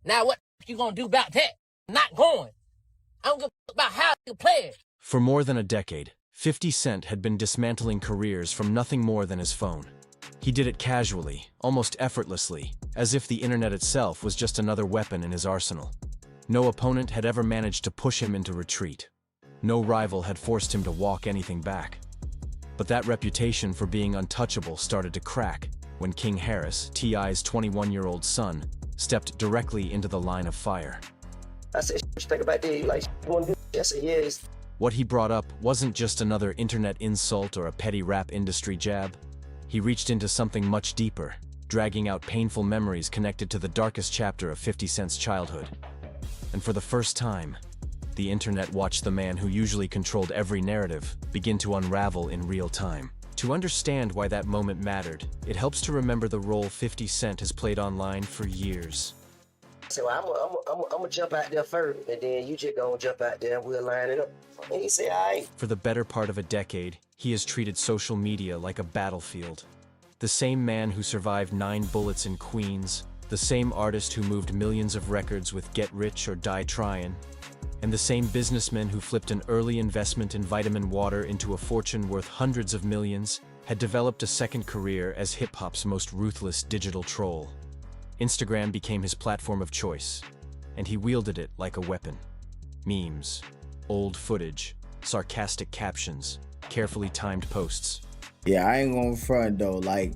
Now what you gonna do about that? Not going. I don't give a fuck about how you play it. For more than a decade, 50 Cent had been dismantling careers from nothing more than his phone. He did it casually, almost effortlessly, as if the internet itself was just another weapon in his arsenal. No opponent had ever managed to push him into retreat. No rival had forced him to walk anything back. But that reputation for being untouchable started to crack when King Harris, T.I.'s 21-year-old son, stepped directly into the line of fire. I said, what you think about that? You like, you wanna do that? I said, yes. What he brought up wasn't just another internet insult or a petty rap industry jab. He reached into something much deeper, dragging out painful memories connected to the darkest chapter of 50 Cent's childhood. And for the first time, the internet watched the man who usually controlled every narrative begin to unravel in real time. To understand why that moment mattered, it helps to remember the role 50 Cent has played online for years. So I'm gonna jump out there first, and then you just gonna jump out there and we'll line it up. And he said, all right. For the better part of a decade, he has treated social media like a battlefield. The same man who survived 9 bullets in Queens, the same artist who moved millions of records with Get Rich or Die Tryin', and the same businessman who flipped an early investment in vitamin water into a fortune worth hundreds of millions, had developed a second career as hip-hop's most ruthless digital troll. Instagram became his platform of choice, and he wielded it like a weapon. Memes, old footage, sarcastic captions, carefully timed posts. Yeah, I ain't gonna front though, like,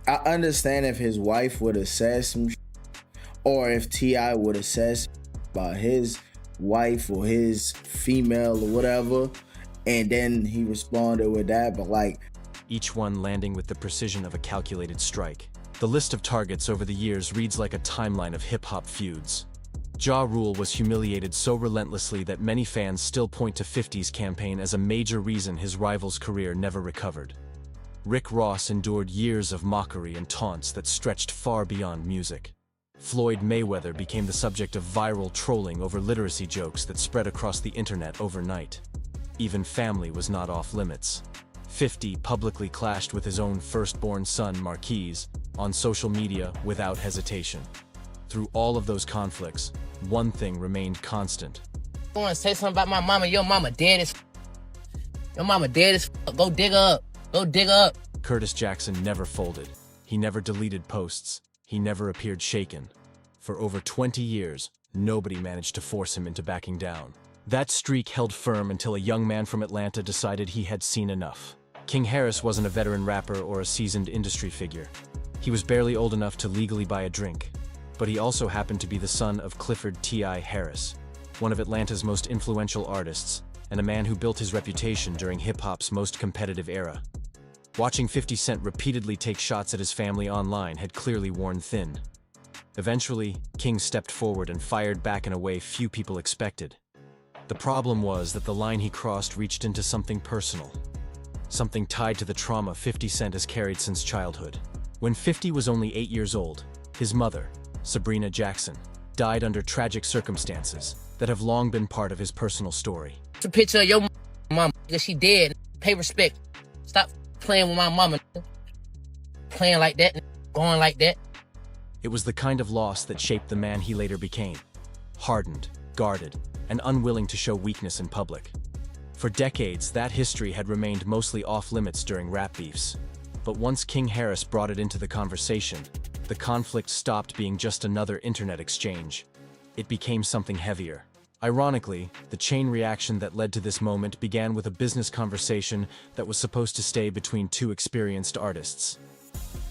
I understand if his wife would have said some shit, or if T.I. would have said about his wife or his female or whatever, and then he responded with that, but like... Each one landing with the precision of a calculated strike. The list of targets over the years reads like a timeline of hip-hop feuds. Ja Rule was humiliated so relentlessly that many fans still point to 50's campaign as a major reason his rival's career never recovered. Rick Ross endured years of mockery and taunts that stretched far beyond music. Floyd Mayweather became the subject of viral trolling over literacy jokes that spread across the internet overnight. Even family was not off limits. 50 publicly clashed with his own firstborn son, Marquise, on social media without hesitation. Through all of those conflicts, one thing remained constant. I wanna say something about my mama. Your mama dead as Your mama dead as Go dig her up. Go dig her up. Curtis Jackson never folded. He never deleted posts. He never appeared shaken. For over 20 years, nobody managed to force him into backing down. That streak held firm until a young man from Atlanta decided he had seen enough. King Harris wasn't a veteran rapper or a seasoned industry figure. He was barely old enough to legally buy a drink, but he also happened to be the son of Clifford T.I. Harris, one of Atlanta's most influential artists, and a man who built his reputation during hip-hop's most competitive era. Watching 50 Cent repeatedly take shots at his family online had clearly worn thin. Eventually, King stepped forward and fired back in a way few people expected. The problem was that the line he crossed reached into something personal, something tied to the trauma 50 Cent has carried since childhood. When 50 was only 8 years old, his mother, Sabrina Jackson, died under tragic circumstances that have long been part of his personal story. It's a picture of your mama, because she dead. Pay respect. Stop playing with my mama. Playing like that, going like that. It was the kind of loss that shaped the man he later became. Hardened, guarded, and unwilling to show weakness in public. For decades, that history had remained mostly off-limits during rap beefs. But once King Harris brought it into the conversation, the conflict stopped being just another internet exchange. It became something heavier. Ironically, the chain reaction that led to this moment began with a business conversation that was supposed to stay between two experienced artists.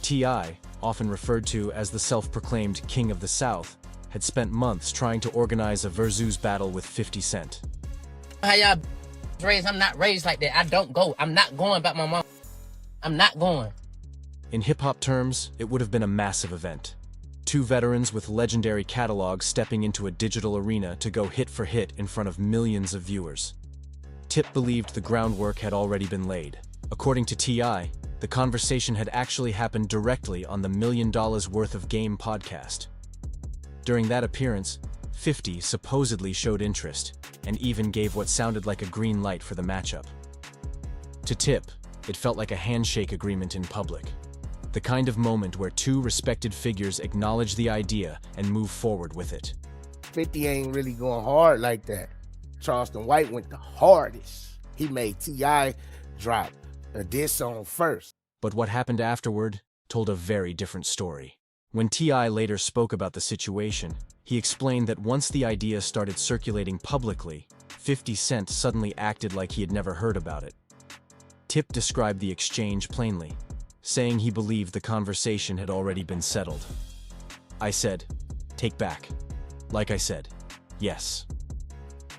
T.I., often referred to as the self-proclaimed King of the South, had spent months trying to organize a versus battle with 50 Cent. How y'all raised? I'm not raised like that. I don't go. I'm not going back my mom. I'm not going. In hip-hop terms, it would have been a massive event. Two veterans with legendary catalogs stepping into a digital arena to go hit for hit in front of millions of viewers. Tip believed the groundwork had already been laid. According to T.I., the conversation had actually happened directly on the $1 Million Worth of Game podcast. During that appearance, 50 supposedly showed interest and even gave what sounded like a green light for the matchup. To Tip, it felt like a handshake agreement in public. The kind of moment where two respected figures acknowledge the idea and move forward with it. 50 ain't really going hard like that. Charleston White went the hardest. He made T.I. drop a diss song first. But what happened afterward told a very different story. When T.I. later spoke about the situation, he explained that once the idea started circulating publicly, 50 Cent suddenly acted like he had never heard about it. Tip described the exchange plainly, saying he believed the conversation had already been settled. I said, "Take back." Like I said, yes.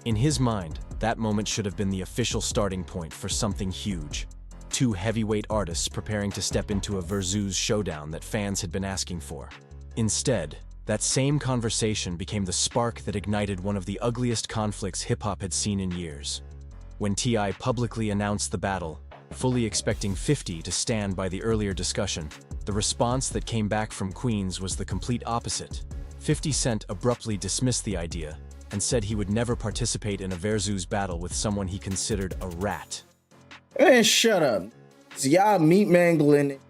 In his mind, that moment should have been the official starting point for something huge. Two heavyweight artists preparing to step into a versus showdown that fans had been asking for. Instead, that same conversation became the spark that ignited one of the ugliest conflicts hip-hop had seen in years. When T.I. publicly announced the battle, fully expecting 50 to stand by the earlier discussion, the response that came back from Queens was the complete opposite. 50 Cent abruptly dismissed the idea and said he would never participate in a versus battle with someone he considered a rat. Man, shut up. So y'all meat mangling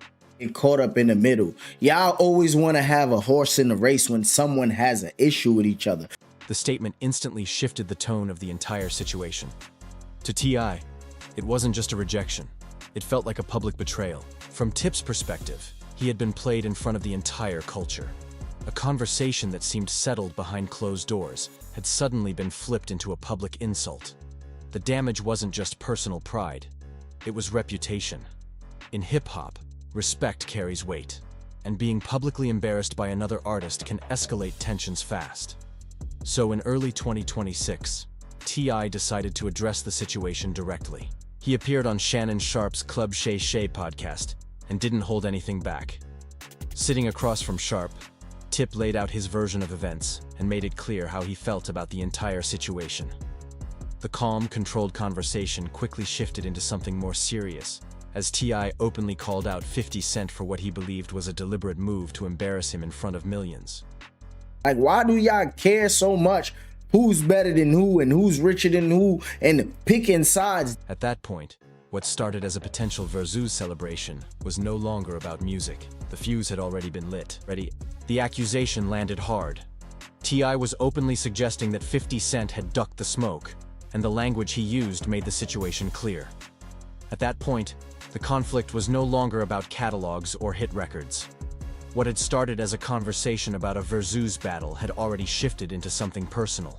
and caught up in the middle. Y'all always want to have a horse in the race when someone has an issue with each other. The statement instantly shifted the tone of the entire situation. To T.I., it wasn't just a rejection. It felt like a public betrayal. From Tip's perspective, he had been played in front of the entire culture. A conversation that seemed settled behind closed doors had suddenly been flipped into a public insult. The damage wasn't just personal pride. It was reputation. In hip-hop, respect carries weight, and being publicly embarrassed by another artist can escalate tensions fast. So in early 2026, T.I. decided to address the situation directly. He appeared on Shannon Sharp's Club Shay Shay podcast and didn't hold anything back. Sitting across from Sharp, Tip laid out his version of events and made it clear how he felt about the entire situation. The calm, controlled conversation quickly shifted into something more serious, as T.I. openly called out 50 Cent for what he believed was a deliberate move to embarrass him in front of millions. Like, why do y'all care so much who's better than who and who's richer than who and picking sides? At that point, what started as a potential versus celebration was no longer about music. The fuse had already been lit. The accusation landed hard. T.I. was openly suggesting that 50 Cent had ducked the smoke, and the language he used made the situation clear. At that point, the conflict was no longer about catalogs or hit records. What had started as a conversation about a versus battle had already shifted into something personal.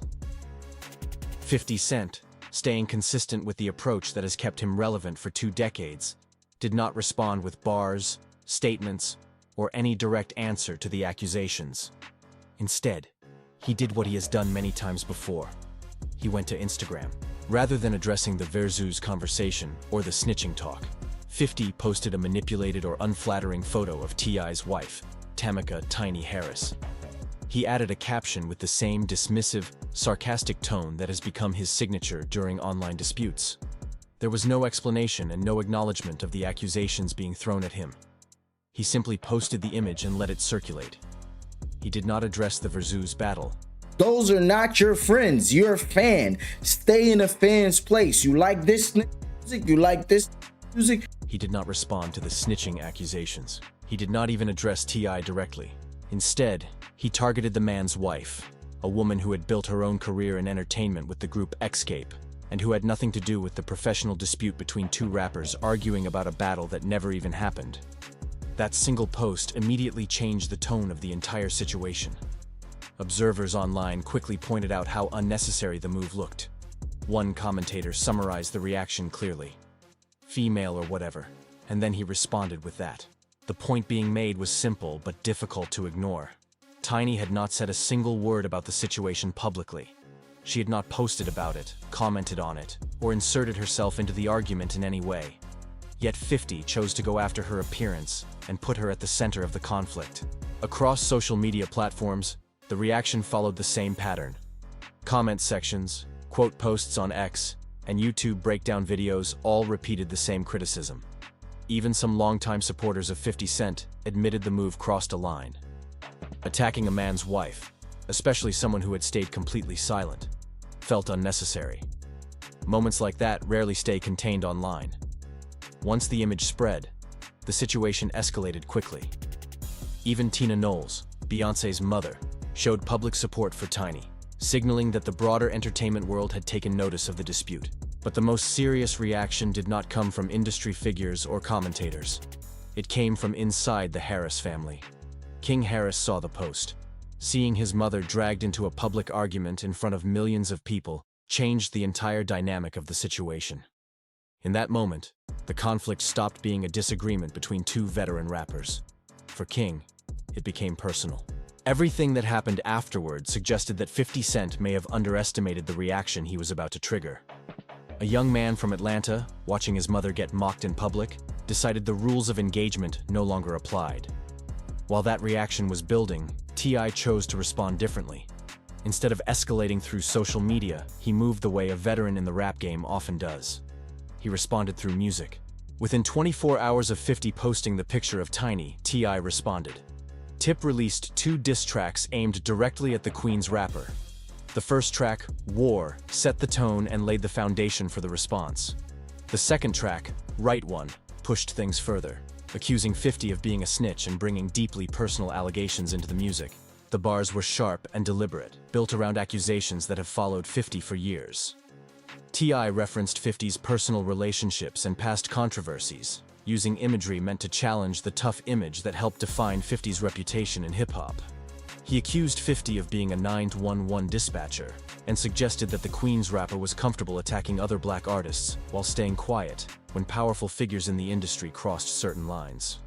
50 Cent, staying consistent with the approach that has kept him relevant for 2 decades, did not respond with bars, statements, or any direct answer to the accusations. Instead, he did what he has done many times before. He went to Instagram. Rather than addressing the versus conversation or the snitching talk, 50 posted a manipulated or unflattering photo of T.I.'s wife, Tamika "Tiny" Harris. He added a caption with the same dismissive, sarcastic tone that has become his signature during online disputes. There was no explanation and no acknowledgement of the accusations being thrown at him. He simply posted the image and let it circulate. He did not address the versus battle. Those are not your friends. You're a fan. Stay in a fan's place. You like this music? You like this music? He did not respond to the snitching accusations. He did not even address T.I. directly. Instead, he targeted the man's wife, a woman who had built her own career in entertainment with the group Escape, and who had nothing to do with the professional dispute between 2 rappers arguing about a battle that never even happened. That single post immediately changed the tone of the entire situation. Observers online quickly pointed out how unnecessary the move looked. One commentator summarized the reaction clearly: female or whatever, and then he responded with that. The point being made was simple but difficult to ignore. Tiny had not said a single word about the situation publicly. She had not posted about it, commented on it, or inserted herself into the argument in any way. Yet 50 chose to go after her appearance and put her at the center of the conflict. Across social media platforms, the reaction followed the same pattern. Comment sections, quote posts on X, and YouTube breakdown videos all repeated the same criticism. Even some longtime supporters of 50 Cent admitted the move crossed a line. Attacking a man's wife, especially someone who had stayed completely silent, felt unnecessary. Moments like that rarely stay contained online. Once the image spread, the situation escalated quickly. Even Tina Knowles, Beyoncé's mother, showed public support for Tiny, signaling that the broader entertainment world had taken notice of the dispute. But the most serious reaction did not come from industry figures or commentators. It came from inside the Harris family. King Harris saw the post. Seeing his mother dragged into a public argument in front of millions of people changed the entire dynamic of the situation. In that moment, the conflict stopped being a disagreement between two veteran rappers. For King, it became personal. Everything that happened afterward suggested that 50 Cent may have underestimated the reaction he was about to trigger. A young man from Atlanta, watching his mother get mocked in public, decided the rules of engagement no longer applied. While that reaction was building, T.I. chose to respond differently. Instead of escalating through social media, he moved the way a veteran in the rap game often does. He responded through music. Within 24 hours of 50 posting the picture of Tiny, T.I. responded. Tip released 2 diss tracks aimed directly at the Queen's rapper. The first track, War, set the tone and laid the foundation for the response. The second track, Right One, pushed things further, accusing 50 of being a snitch and bringing deeply personal allegations into the music. The bars were sharp and deliberate, built around accusations that have followed 50 for years. T.I. referenced 50's personal relationships and past controversies, using imagery meant to challenge the tough image that helped define 50's reputation in hip-hop. He accused 50 of being a 911 dispatcher and suggested that the Queen's rapper was comfortable attacking other black artists while staying quiet when powerful figures in the industry crossed certain lines.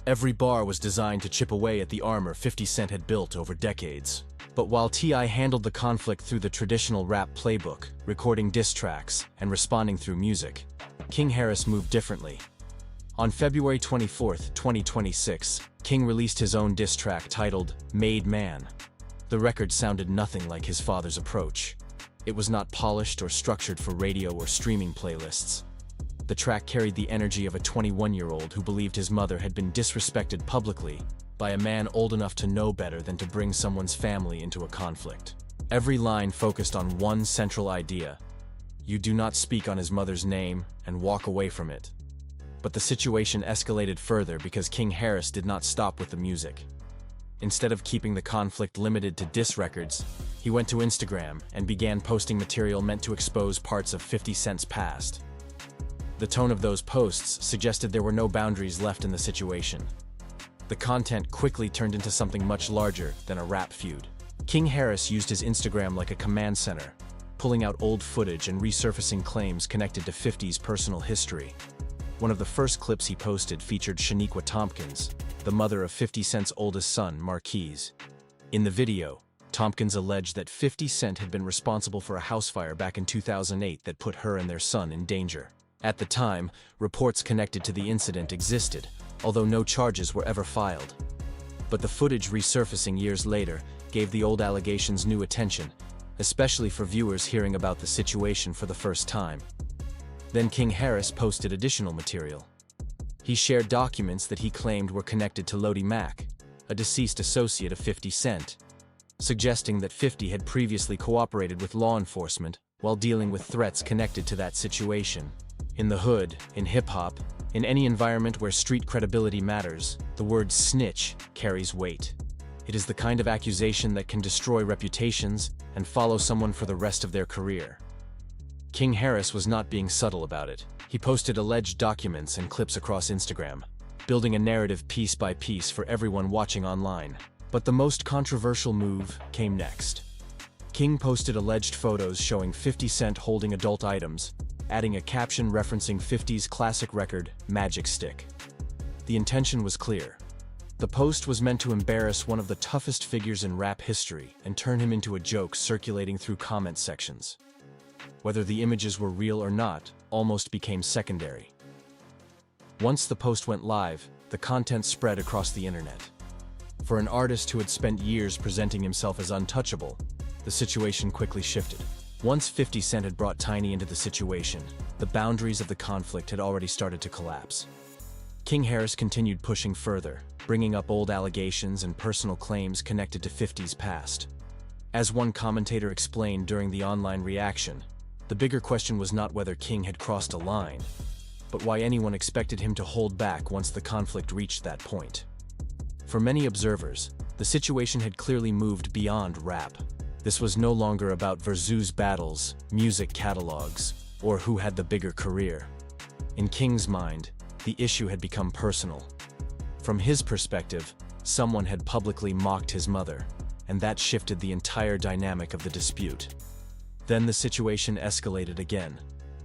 Every bar was designed to chip away at the armor 50 Cent had built over decades. But while T.I. handled the conflict through the traditional rap playbook, recording diss tracks and responding through music, King Harris moved differently. On February 24, 2026, King released his own diss track titled Made Man. The record sounded nothing like his father's approach. It was not polished or structured for radio or streaming playlists. The track carried the energy of a 21-year-old who believed his mother had been disrespected publicly by a man old enough to know better than to bring someone's family into a conflict. Every line focused on one central idea: you do not speak on his mother's name and walk away from it. But the situation escalated further because King Harris did not stop with the music. Instead of keeping the conflict limited to diss records, he went to Instagram and began posting material meant to expose parts of 50 Cent's past. The tone of those posts suggested there were no boundaries left in the situation. The content quickly turned into something much larger than a rap feud. King Harris used his Instagram like a command center, pulling out old footage and resurfacing claims connected to 50's personal history. One of the first clips he posted featured Shaniqua Tompkins, the mother of 50 Cent's oldest son, Marquise. In the video, Tompkins alleged that 50 Cent had been responsible for a house fire back in 2008 that put her and their son in danger. At the time, reports connected to the incident existed, although no charges were ever filed. But the footage resurfacing years later gave the old allegations new attention, especially for viewers hearing about the situation for the first time. Then King Harris posted additional material. He shared documents that he claimed were connected to Lodi Mack, a deceased associate of 50 Cent, suggesting that 50 had previously cooperated with law enforcement while dealing with threats connected to that situation. In the hood, in hip-hop, in any environment where street credibility matters, the word snitch carries weight. It is the kind of accusation that can destroy reputations and follow someone for the rest of their career. King Harris was not being subtle about it. He posted alleged documents and clips across Instagram, building a narrative piece by piece for everyone watching online. But the most controversial move came next. King posted alleged photos showing 50 Cent holding adult items, adding a caption referencing 50's classic record, Magic Stick. The intention was clear. The post was meant to embarrass one of the toughest figures in rap history and turn him into a joke circulating through comment sections. Whether the images were real or not almost became secondary. Once the post went live, the content spread across the internet. For an artist who had spent years presenting himself as untouchable, the situation quickly shifted. Once 50 Cent had brought Tiny into the situation, the boundaries of the conflict had already started to collapse. King Harris continued pushing further, bringing up old allegations and personal claims connected to 50's past. As one commentator explained during the online reaction, the bigger question was not whether King had crossed a line, but why anyone expected him to hold back once the conflict reached that point. For many observers, the situation had clearly moved beyond rap. This was no longer about versus battles, music catalogs, or who had the bigger career. In King's mind, the issue had become personal. From his perspective, someone had publicly mocked his mother, and that shifted the entire dynamic of the dispute. Then the situation escalated again.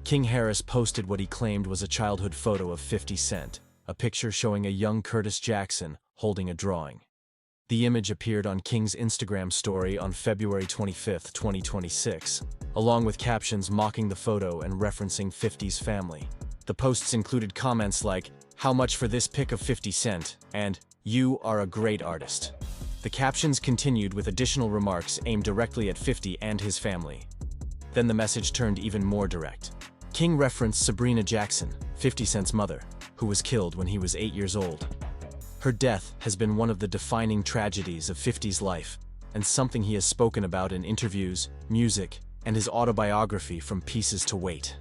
King Harris posted what he claimed was a childhood photo of 50 Cent, a picture showing a young Curtis Jackson holding a drawing. The image appeared on King's Instagram story on February 25, 2026, along with captions mocking the photo and referencing 50's family. The posts included comments like, "How much for this pic of 50 Cent?" and "You are a great artist." The captions continued with additional remarks aimed directly at 50 and his family. Then the message turned even more direct. King referenced Sabrina Jackson, 50 Cent's mother, who was killed when he was 8 years old. Her death has been one of the defining tragedies of 50's life, and something he has spoken about in interviews, music, and his autobiography From Pieces to Weight.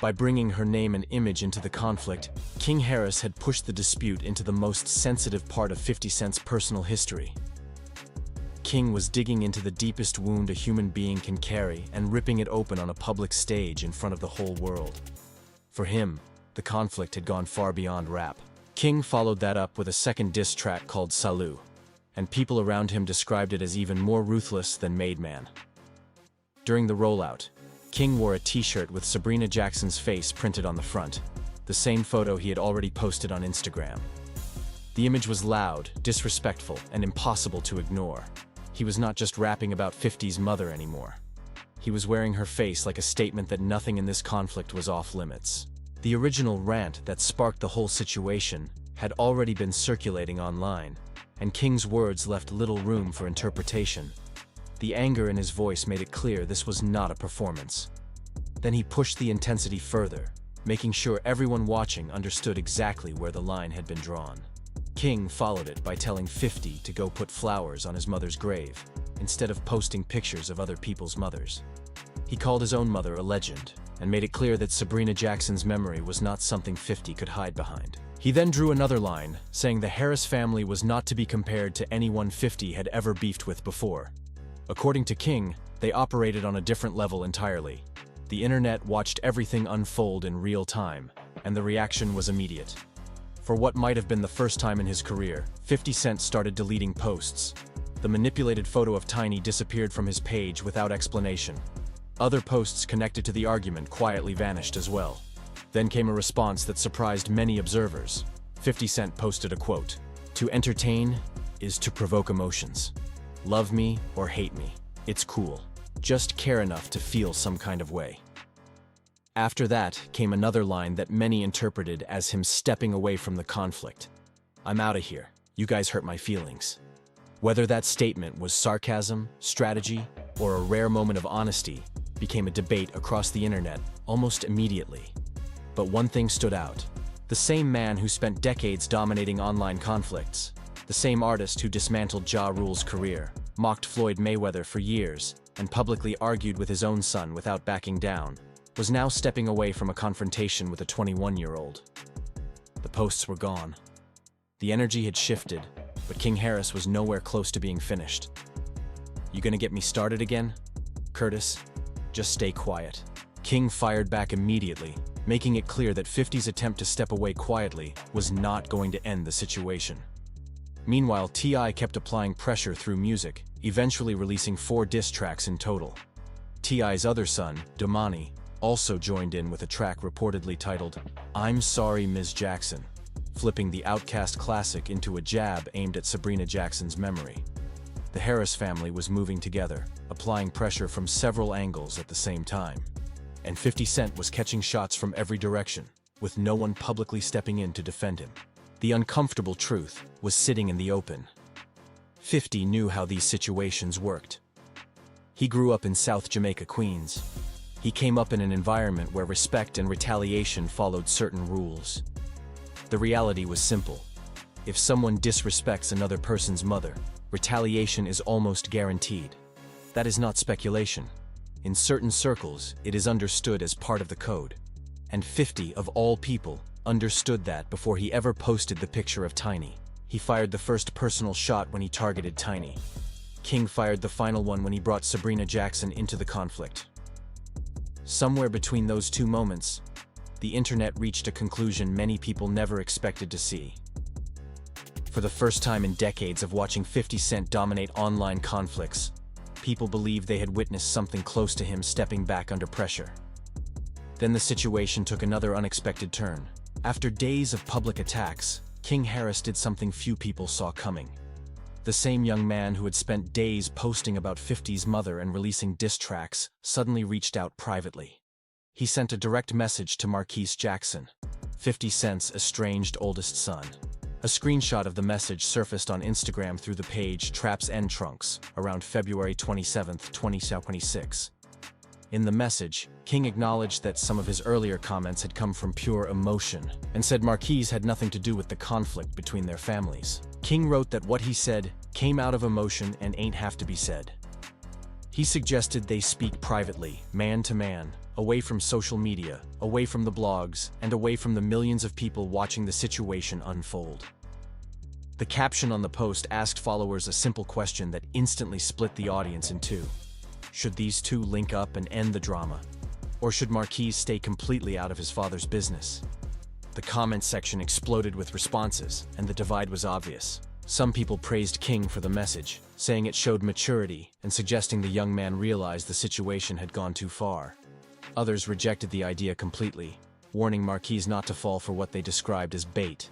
By bringing her name and image into the conflict, King Harris had pushed the dispute into the most sensitive part of 50 Cent's personal history. King was digging into the deepest wound a human being can carry and ripping it open on a public stage in front of the whole world. For him, the conflict had gone far beyond rap. King followed that up with a second diss track called Salut, and people around him described it as even more ruthless than Made Man. During the rollout, King wore a t-shirt with Sabrina Jackson's face printed on the front, the same photo he had already posted on Instagram. The image was loud, disrespectful, and impossible to ignore. He was not just rapping about 50's mother anymore. He was wearing her face like a statement that nothing in this conflict was off limits. The original rant that sparked the whole situation had already been circulating online, and King's words left little room for interpretation. The anger in his voice made it clear this was not a performance. Then he pushed the intensity further, making sure everyone watching understood exactly where the line had been drawn. King followed it by telling 50 to go put flowers on his mother's grave, instead of posting pictures of other people's mothers. He called his own mother a legend, and made it clear that Sabrina Jackson's memory was not something 50 could hide behind. He then drew another line, saying the Harris family was not to be compared to anyone 50 had ever beefed with before. According to King, they operated on a different level entirely. The internet watched everything unfold in real time, and the reaction was immediate. For what might have been the first time in his career, 50 Cent started deleting posts. The manipulated photo of Tiny disappeared from his page without explanation. Other posts connected to the argument quietly vanished as well. Then came a response that surprised many observers. 50 Cent posted a quote, "To entertain is to provoke emotions. Love me or hate me, it's cool. Just care enough to feel some kind of way." After that came another line that many interpreted as him stepping away from the conflict. "I'm out of here. You guys hurt my feelings." Whether that statement was sarcasm, strategy, or a rare moment of honesty became a debate across the internet almost immediately. But one thing stood out. The same man who spent decades dominating online conflicts, the same artist who dismantled Ja Rule's career, mocked Floyd Mayweather for years, and publicly argued with his own son without backing down, was now stepping away from a confrontation with a 21-year-old. The posts were gone. The energy had shifted, but King Harris was nowhere close to being finished. "You gonna get me started again? Curtis, just stay quiet." King fired back immediately, making it clear that 50's attempt to step away quietly was not going to end the situation. Meanwhile, T.I. kept applying pressure through music, eventually releasing 4 diss tracks in total. T.I.'s other son, Domani, also joined in with a track reportedly titled, "I'm Sorry Ms. Jackson," flipping the Outkast classic into a jab aimed at Sabrina Jackson's memory. The Harris family was moving together, applying pressure from several angles at the same time. And 50 Cent was catching shots from every direction, with no one publicly stepping in to defend him. The uncomfortable truth was sitting in the open. 50 knew how these situations worked. He grew up in South Jamaica, Queens. He came up in an environment where respect and retaliation followed certain rules. The reality was simple. If someone disrespects another person's mother, retaliation is almost guaranteed. That is not speculation. In certain circles, it is understood as part of the code. And 50, of all people, understood that before he ever posted the picture of Tiny. He fired the first personal shot when he targeted Tiny. King fired the final one when he brought Sabrina Jackson into the conflict. Somewhere between those two moments, the internet reached a conclusion many people never expected to see. For the first time in decades of watching 50 Cent dominate online conflicts, people believed they had witnessed something close to him stepping back under pressure. Then the situation took another unexpected turn. After days of public attacks, King Harris did something few people saw coming. The same young man who had spent days posting about 50's mother and releasing diss tracks suddenly reached out privately. He sent a direct message to Marquise Jackson, 50 Cent's estranged oldest son. A screenshot of the message surfaced on Instagram through the page Traps and Trunks around February 27, 2026. In the message, King acknowledged that some of his earlier comments had come from pure emotion and said Marquise had nothing to do with the conflict between their families. King wrote that what he said came out of emotion and ain't have to be said. He suggested they speak privately, man to man, away from social media, away from the blogs, and away from the millions of people watching the situation unfold. The caption on the post asked followers a simple question that instantly split the audience in two. Should these two link up and end the drama? Or should Marquise stay completely out of his father's business? The comment section exploded with responses, and the divide was obvious. Some people praised King for the message, saying it showed maturity and suggesting the young man realized the situation had gone too far. Others rejected the idea completely, warning Marquise not to fall for what they described as bait.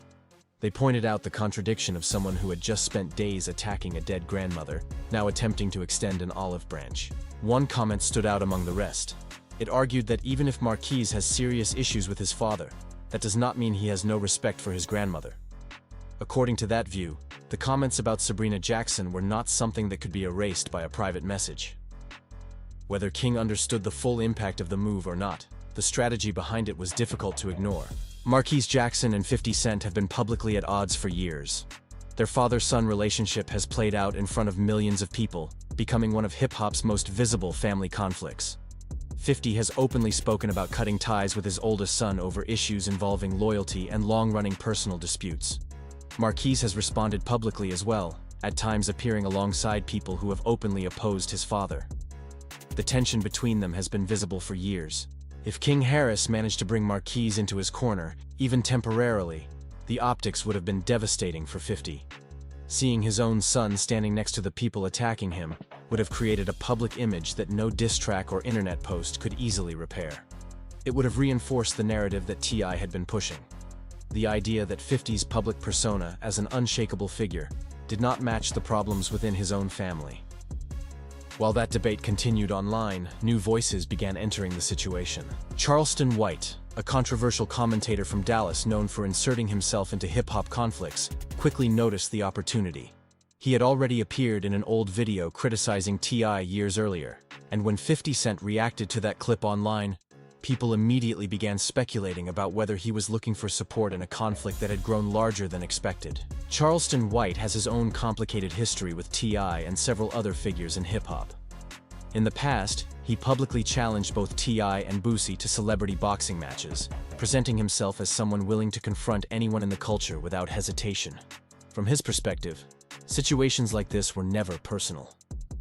They pointed out the contradiction of someone who had just spent days attacking a dead grandmother, now attempting to extend an olive branch. One comment stood out among the rest. It argued that even if Marquise has serious issues with his father, that does not mean he has no respect for his grandmother. According to that view, the comments about Sabrina Jackson were not something that could be erased by a private message. Whether King understood the full impact of the move or not, the strategy behind it was difficult to ignore. Marquise Jackson and 50 Cent have been publicly at odds for years. Their father-son relationship has played out in front of millions of people, becoming one of hip-hop's most visible family conflicts. 50 has openly spoken about cutting ties with his oldest son over issues involving loyalty and long-running personal disputes. Marquise has responded publicly as well, at times appearing alongside people who have openly opposed his father. The tension between them has been visible for years. If King Harris managed to bring Marquise into his corner, even temporarily, the optics would have been devastating for 50. Seeing his own son standing next to the people attacking him would have created a public image that no diss track or internet post could easily repair. It would have reinforced the narrative that T.I. had been pushing. The idea that 50's public persona as an unshakable figure did not match the problems within his own family. While that debate continued online, new voices began entering the situation. Charleston White, a controversial commentator from Dallas known for inserting himself into hip-hop conflicts, quickly noticed the opportunity. He had already appeared in an old video criticizing T.I. years earlier, and when 50 Cent reacted to that clip online, people immediately began speculating about whether he was looking for support in a conflict that had grown larger than expected. Charleston White has his own complicated history with T.I. and several other figures in hip-hop. In the past, he publicly challenged both T.I. and Boosie to celebrity boxing matches, presenting himself as someone willing to confront anyone in the culture without hesitation. From his perspective, situations like this were never personal.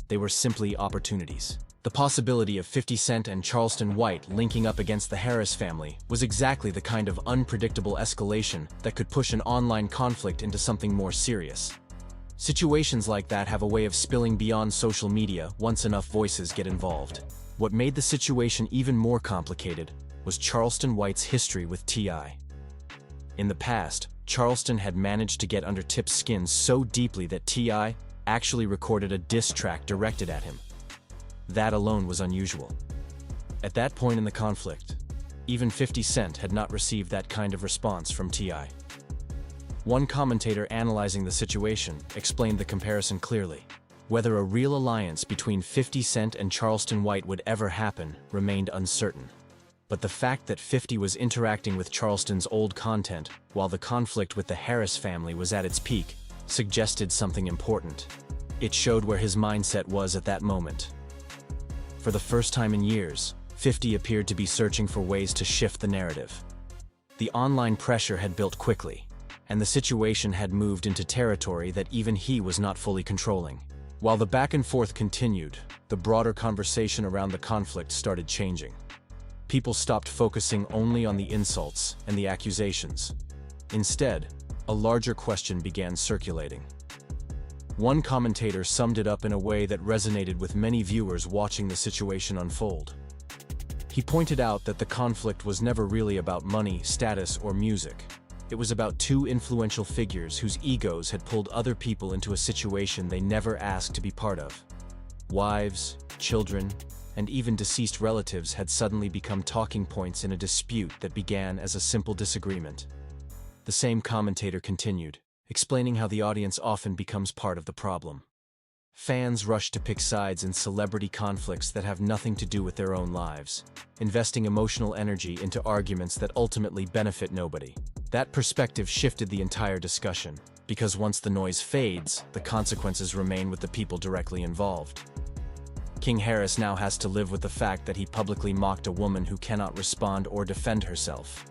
They were simply opportunities. The possibility of 50 Cent and Charleston White linking up against the Harris family was exactly the kind of unpredictable escalation that could push an online conflict into something more serious. Situations like that have a way of spilling beyond social media once enough voices get involved. What made the situation even more complicated was Charleston White's history with T.I. In the past, Charleston had managed to get under Tip's skin so deeply that T.I. actually recorded a diss track directed at him. That alone was unusual. At that point in the conflict, even 50 Cent had not received that kind of response from T.I. One commentator analyzing the situation explained the comparison clearly. Whether a real alliance between 50 Cent and Charleston White would ever happen remained uncertain. But the fact that 50 was interacting with Charleston's old content while the conflict with the Harris family was at its peak suggested something important. It showed where his mindset was at that moment. For the first time in years, 50 appeared to be searching for ways to shift the narrative. The online pressure had built quickly, and the situation had moved into territory that even he was not fully controlling. While the back and forth continued, the broader conversation around the conflict started changing. People stopped focusing only on the insults and the accusations. Instead, a larger question began circulating. One commentator summed it up in a way that resonated with many viewers watching the situation unfold. He pointed out that the conflict was never really about money, status, or music. It was about two influential figures whose egos had pulled other people into a situation they never asked to be part of. Wives, children, and even deceased relatives had suddenly become talking points in a dispute that began as a simple disagreement. The same commentator continued, explaining how the audience often becomes part of the problem. Fans rush to pick sides in celebrity conflicts that have nothing to do with their own lives, investing emotional energy into arguments that ultimately benefit nobody. That perspective shifted the entire discussion, because once the noise fades, the consequences remain with the people directly involved. King Harris now has to live with the fact that he publicly mocked a woman who cannot respond or defend herself.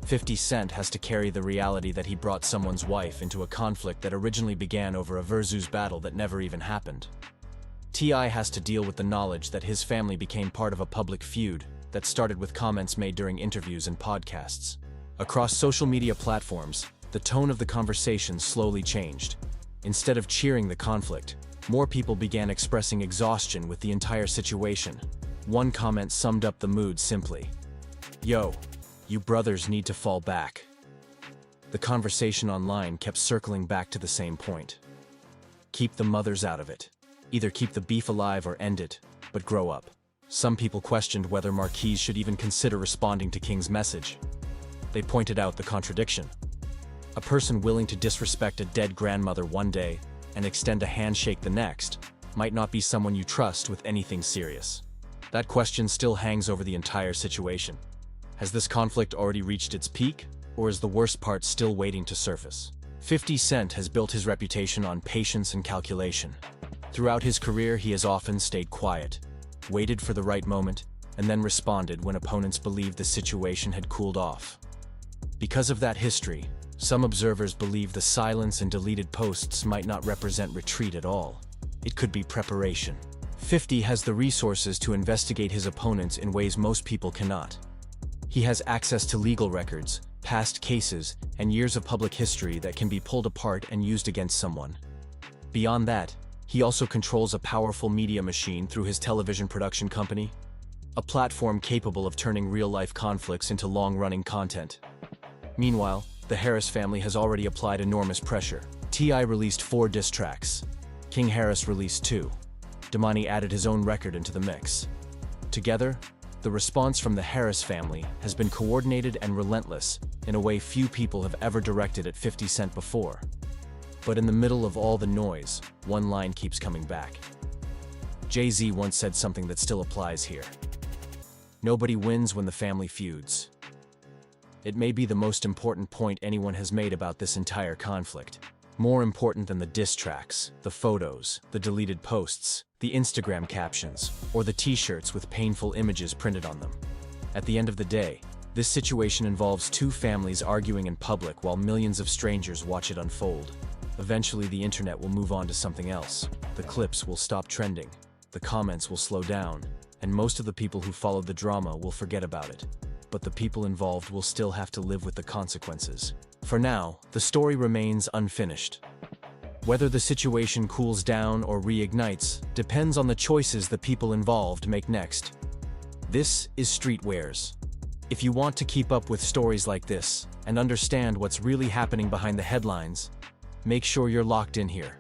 50 Cent has to carry the reality that he brought someone's wife into a conflict that originally began over a versus battle that never even happened. T.I. has to deal with the knowledge that his family became part of a public feud that started with comments made during interviews and podcasts. Across social media platforms, the tone of the conversation slowly changed. Instead of cheering the conflict, more people began expressing exhaustion with the entire situation. One comment summed up the mood simply, "Yo, you brothers need to fall back." The conversation online kept circling back to the same point. Keep the mothers out of it. Either keep the beef alive or end it, but grow up. Some people questioned whether Marquise should even consider responding to King's message. They pointed out the contradiction. A person willing to disrespect a dead grandmother one day and extend a handshake the next might not be someone you trust with anything serious. That question still hangs over the entire situation. Has this conflict already reached its peak, or is the worst part still waiting to surface? 50 Cent has built his reputation on patience and calculation. Throughout his career, he has often stayed quiet, waited for the right moment, and then responded when opponents believed the situation had cooled off. Because of that history, some observers believe the silence and deleted posts might not represent retreat at all. It could be preparation. 50 has the resources to investigate his opponents in ways most people cannot. He has access to legal records, past cases, and years of public history that can be pulled apart and used against someone. Beyond that, he also controls a powerful media machine through his television production company, a platform capable of turning real-life conflicts into long-running content. Meanwhile, the Harris family has already applied enormous pressure. T.I. released 4 diss tracks. King Harris released 2. Damani added his own record into the mix. Together, the response from the Harris family has been coordinated and relentless in a way few people have ever directed at 50 Cent before. But in the middle of all the noise, one line keeps coming back. Jay-Z once said something that still applies here. Nobody wins when the family feuds. It may be the most important point anyone has made about this entire conflict. More important than the diss tracks, the photos, the deleted posts, the Instagram captions, or the t-shirts with painful images printed on them. At the end of the day, this situation involves 2 families arguing in public while millions of strangers watch it unfold. Eventually, the internet will move on to something else. The clips will stop trending, the comments will slow down, and most of the people who followed the drama will forget about it. But the people involved will still have to live with the consequences. For now, the story remains unfinished. Whether the situation cools down or reignites depends on the choices the people involved make next. This is Streetwears. If you want to keep up with stories like this and understand what's really happening behind the headlines, make sure you're locked in here.